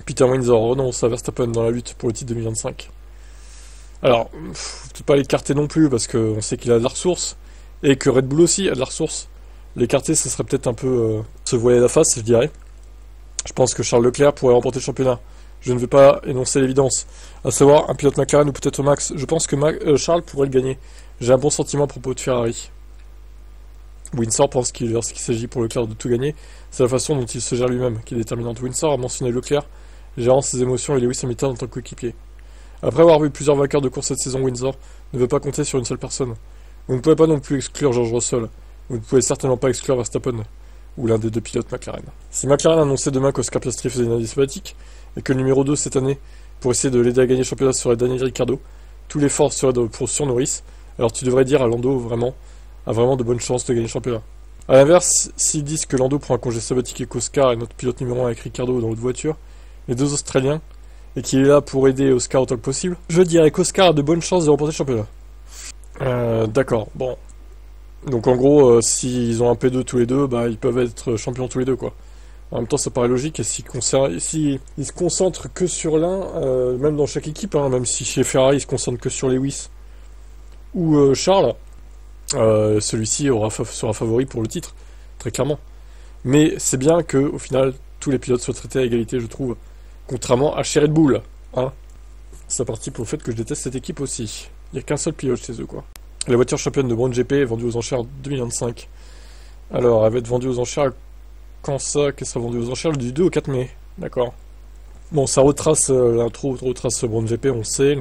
Peter Windsor renonce à Verstappen dans la lutte pour le titre 2025. Alors, faut peut-être pas l'écarter non plus, parce qu'on sait qu'il a de la ressource, et que Red Bull aussi a de la ressource. L'écarter, ce serait peut-être un peu se voiler la face, je dirais. Je pense que Charles Leclerc pourrait remporter le championnat. Je ne vais pas énoncer l'évidence. À savoir, un pilote McLaren ou peut-être Max. Je pense que Charles pourrait le gagner. J'ai un bon sentiment à propos de Ferrari. Windsor pense lorsqu'il s'agit pour Leclerc de tout gagner, c'est la façon dont il se gère lui-même qui est déterminante. Windsor a mentionné Leclerc, gérant ses émotions et Lewis Hamilton en tant que coéquipier. Après avoir vu plusieurs vainqueurs de course cette saison, Windsor ne veut pas compter sur une seule personne. Vous ne pouvez pas non plus exclure George Russell. Vous ne pouvez certainement pas exclure Verstappen, ou l'un des deux pilotes McLaren. Si McLaren annonçait demain qu'Oscar Piastri faisait une année sabbatique, et que le numéro 2 cette année, pour essayer de l'aider à gagner le championnat, serait Daniel Ricciardo, tous les forces seraient pour sur Norris, alors tu devrais dire à Lando a vraiment de bonnes chances de gagner le championnat. A l'inverse, s'ils disent que Lando prend un congé sabbatique et qu'Oscar est notre pilote numéro 1 avec Ricciardo dans l'autre voiture, les deux Australiens, et qu'il est là pour aider Oscar autant que possible, je dirais qu'Oscar a de bonnes chances de remporter le championnat. D'accord, bon. Donc en gros, s'ils ont un P2 tous les deux, bah ils peuvent être champions tous les deux, quoi. En même temps, ça paraît logique, et s'ils se concentrent que sur l'un, même dans chaque équipe, hein, même si chez Ferrari ils se concentrent que sur Lewis ou Charles, celui-ci sera favori pour le titre, très clairement. Mais c'est bien que, au final, tous les pilotes soient traités à égalité, je trouve. Contrairement à chez Red Bull, hein. Ça participe au fait que je déteste cette équipe aussi. Il n'y a qu'un seul pilote chez eux, quoi. La voiture championne de Brown GP est vendue aux enchères en 2025. Alors, elle va être vendue aux enchères quand ça? Qu'elle sera vendue aux enchères du 2 au 4 mai. D'accord. Bon, ça retrace l'intro, retrace Brown GP, on sait.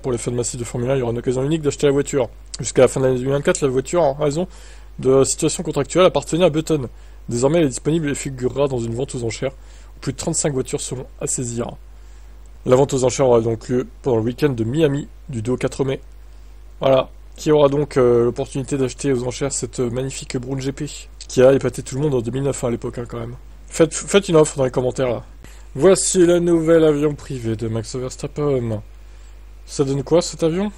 Pour les fans massifs de Formule 1, il y aura une occasion unique d'acheter la voiture. Jusqu'à la fin de l'année 2024, la voiture, en raison de la situation contractuelle, appartenait à Button. Désormais, elle est disponible et figurera dans une vente aux enchères. Plus de 35 voitures seront à saisir. La vente aux enchères aura donc lieu pendant le week-end de Miami, du 2 au 4 mai. Voilà. Qui aura donc l'opportunité d'acheter aux enchères cette magnifique Brown GP, qui a épaté tout le monde en 2009 à l'époque, hein, quand même. Faites une offre dans les commentaires, là. Voici le nouvel avion privé de Max Verstappen. Ça donne quoi, cet avion?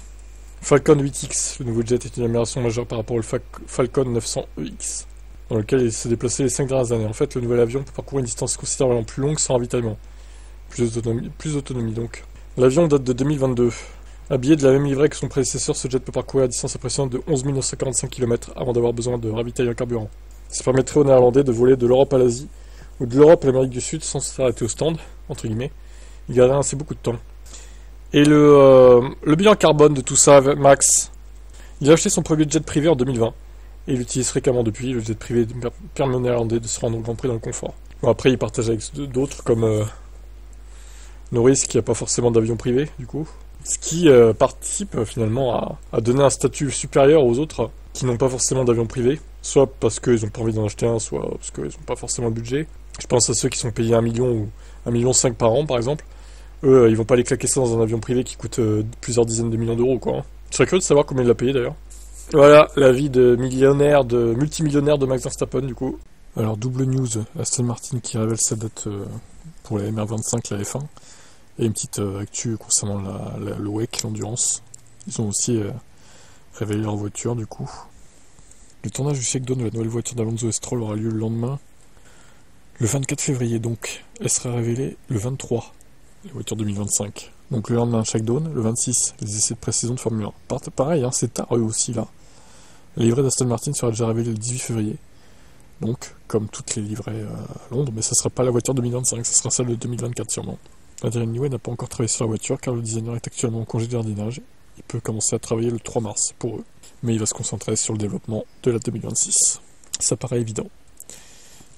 Falcon 8X. Le nouveau jet est une amélioration majeure par rapport au Falcon 900EX, dans lequel il s'est déplacé les 5 dernières années. En fait, le nouvel avion peut parcourir une distance considérablement plus longue sans ravitaillement. Plus d'autonomie donc. L'avion date de 2022. Habillé de la même livrée que son prédécesseur, ce jet peut parcourir la distance impressionnante de 11 945 km avant d'avoir besoin de ravitailler un carburant. Ça permettrait aux Néerlandais de voler de l'Europe à l'Asie, ou de l'Europe à l'Amérique du Sud sans s'arrêter au stand, entre guillemets. Il garderait ainsi beaucoup de temps. Et le bilan carbone de tout ça, Max, il a acheté son premier jet privé en 2020, et il l'utilise fréquemment depuis. Le jet privé permet aux Néerlandais de se rendre au Grand Prix dans le confort. Bon, après, il partage avec d'autres, comme Norris, qui n'a pas forcément d'avion privé, du coup. Ce qui participe finalement à donner un statut supérieur aux autres qui n'ont pas forcément d'avion privé, soit parce qu'ils n'ont pas envie d'en acheter un, soit parce qu'ils n'ont pas forcément le budget. Je pense à ceux qui sont payés 1 million ou 1,5 million par an, par exemple. Eux, ils vont pas les claquer ça dans un avion privé qui coûte plusieurs dizaines de millions d'euros, quoi. Hein. Je serais curieux de savoir combien il l'a payé, d'ailleurs. Voilà, la vie de multimillionnaire de Max Verstappen, du coup. Alors, double news, Aston Martin qui révèle sa date pour la MR25, la F1. Et une petite actu concernant le WEC, l'endurance. Ils ont aussi révélé leur voiture, du coup. Le tournage du shakedown de la nouvelle voiture d'Alonso et Stroll aura lieu le lendemain, le 24 février, donc. Elle sera révélée le 23, la voiture 2025. Donc le lendemain, shakedown, le 26, les essais de pré-saison de Formule 1. Pareil, hein, c'est tard eux aussi, là. La livrée d'Aston Martin sera déjà révélée le 18 février. Donc, comme toutes les livrées à Londres, mais ça sera pas la voiture 2025, ça sera celle de 2024 sûrement. Adrian Newey n'a pas encore travaillé sur la voiture car le designer est actuellement en congé de jardinage. Il peut commencer à travailler le 3 mars pour eux, mais il va se concentrer sur le développement de la 2026. Ça paraît évident.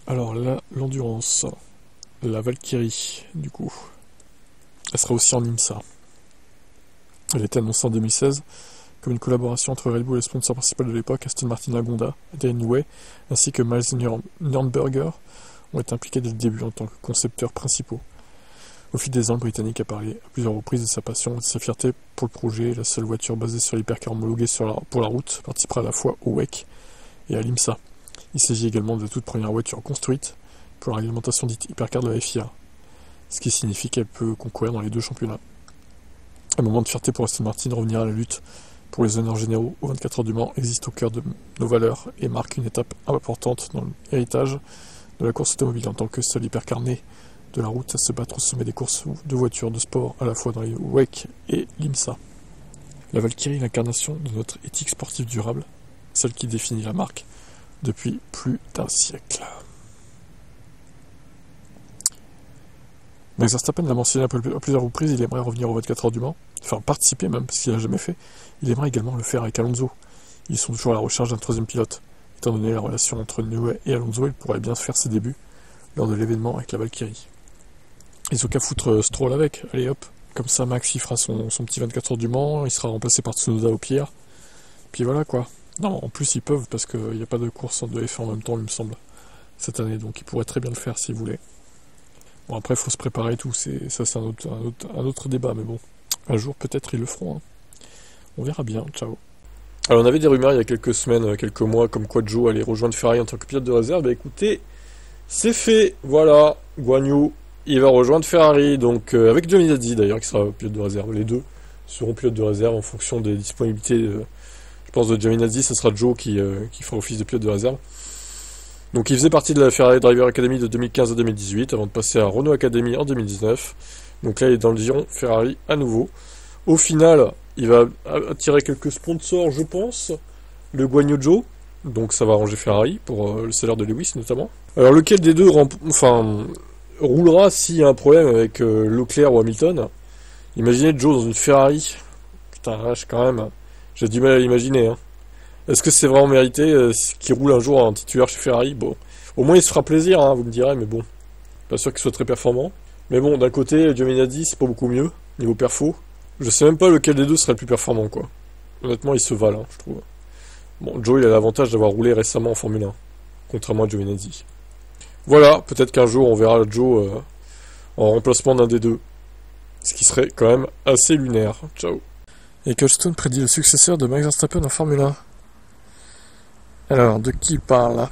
Alors là, l'endurance, la Valkyrie, du coup, elle sera aussi en IMSA. Elle a été annoncée en 2016 comme une collaboration entre Red Bull et le sponsor principal de l'époque, Aston Martin Lagonda, Adrian Newey, ainsi que Miles Nürnberger ont été impliqués dès le début en tant que concepteurs principaux. Au fil des ans, le Britannique a parlé à plusieurs reprises de sa passion et de sa fierté pour le projet. La seule voiture basée sur l'hypercar homologuée pour la route participera à la fois au WEC et à l'IMSA. Il s'agit également de la toute première voiture construite pour la réglementation dite hypercar de la FIA, ce qui signifie qu'elle peut concourir dans les deux championnats. Un moment de fierté pour Aston Martin, revenir à la lutte pour les honneurs généraux aux 24 heures du Mans existe au cœur de nos valeurs et marque une étape importante dans l'héritage de la course automobile en tant que seul hypercar né de la route à se battre au sommet des courses de voitures de sport, à la fois dans les WEC et l'IMSA. La Valkyrie est l'incarnation de notre éthique sportive durable, celle qui définit la marque depuis plus d'un siècle. Max Verstappen l'a mentionné à plusieurs reprises, il aimerait revenir aux 24 heures du Mans, enfin participer même, parce qu'il l'a jamais fait. Il aimerait également le faire avec Alonso. Ils sont toujours à la recherche d'un troisième pilote. Étant donné la relation entre Newey et Alonso, il pourrait bien faire ses débuts lors de l'événement avec la Valkyrie. Ils ont qu'à foutre Stroll avec, allez hop. Comme ça, Max il fera son petit 24 heures du Mans, il sera remplacé par Tsunoda au pire. Puis voilà quoi. Non, en plus ils peuvent parce qu'il n'y a pas de course de F1 en même temps, il me semble, cette année, donc ils pourraient très bien le faire s'ils voulaient. Bon, après, il faut se préparer et tout, c'est un autre débat, mais bon, un jour peut-être ils le feront. Hein. On verra bien, ciao. Alors on avait des rumeurs il y a quelques semaines, quelques mois, comme quoi Joe allait rejoindre Ferrari en tant que pilote de réserve. Bah écoutez, c'est fait, voilà, Guan Yu, il va rejoindre Ferrari, donc avec Giovinazzi d'ailleurs, qui sera pilote de réserve. Les deux seront pilotes de réserve en fonction des disponibilités, je pense, de Giovinazzi. Ce sera Joe qui fera office de pilote de réserve. Donc il faisait partie de la Ferrari Driver Academy de 2015 à 2018, avant de passer à Renault Academy en 2019. Donc là il est dans le giron Ferrari à nouveau. Au final, il va attirer quelques sponsors, je pense, le Guan Yu Zhou, donc ça va arranger Ferrari pour le salaire de Lewis notamment. Alors lequel des deux roulera s'il y a un problème avec Leclerc ou Hamilton? Imaginez Zhou dans une Ferrari. Putain, vache, quand même, j'ai du mal à l'imaginer. Hein. Est-ce que c'est vraiment mérité qu'il roule un jour en titulaire chez Ferrari? Bon, au moins il se fera plaisir, hein, vous me direz, mais bon, pas sûr qu'il soit très performant. Mais bon, d'un côté, Giovinazzi, c'est pas beaucoup mieux, niveau perfo. Je sais même pas lequel des deux serait le plus performant, quoi. Honnêtement, ils se valent, hein, je trouve. Bon, Joe, il a l'avantage d'avoir roulé récemment en Formule 1, contrairement à Giovinazzi. Voilà, peut-être qu'un jour, on verra Joe en remplacement d'un des deux. Ce qui serait quand même assez lunaire. Ciao. Et Ecclestone prédit le successeur de Max Verstappen en Formule 1. Alors, de qui il parle là?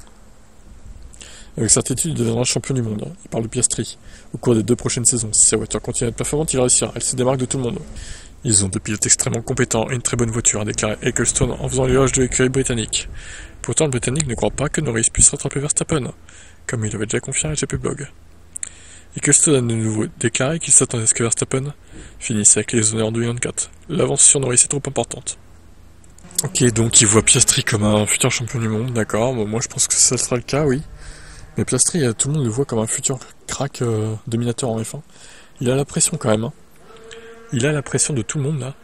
Avec certitude, il deviendra champion du monde. Il parle de Piastri. Au cours des 2 prochaines saisons, si sa voiture continue à être performante, il réussira. Elle se démarque de tout le monde. Ils ont 2 pilotes extrêmement compétents et une très bonne voiture, a déclaré Ecclestone en faisant l'éloge de l'écurie britannique. Pourtant, le Britannique ne croit pas que Norris puisse rattraper Verstappen, comme il avait déjà confié à GP Blog. Ecclestone a de nouveau déclaré qu'il s'attendait à ce que Verstappen finisse avec les honneurs en 2024. L'avance sur Norris est trop importante. Ok, donc il voit Piastri comme un futur champion du monde, d'accord. Bon, moi je pense que ça sera le cas, oui. Mais Piastri, tout le monde le voit comme un futur crack dominateur en F1. Il a la pression quand même. Hein. Il a la pression de tout le monde là.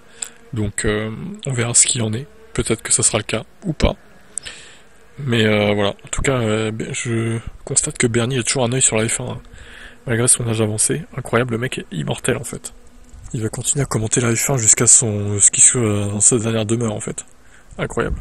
Donc on verra ce qu'il en est. Peut-être que ça sera le cas ou pas. Mais voilà. En tout cas, je constate que Bernie a toujours un œil sur la F1. Hein. Malgré son âge avancé. Incroyable, le mec est immortel en fait. Il va continuer à commenter la F1 jusqu'à ce qu'il soit dans sa dernière demeure en fait. Incroyable.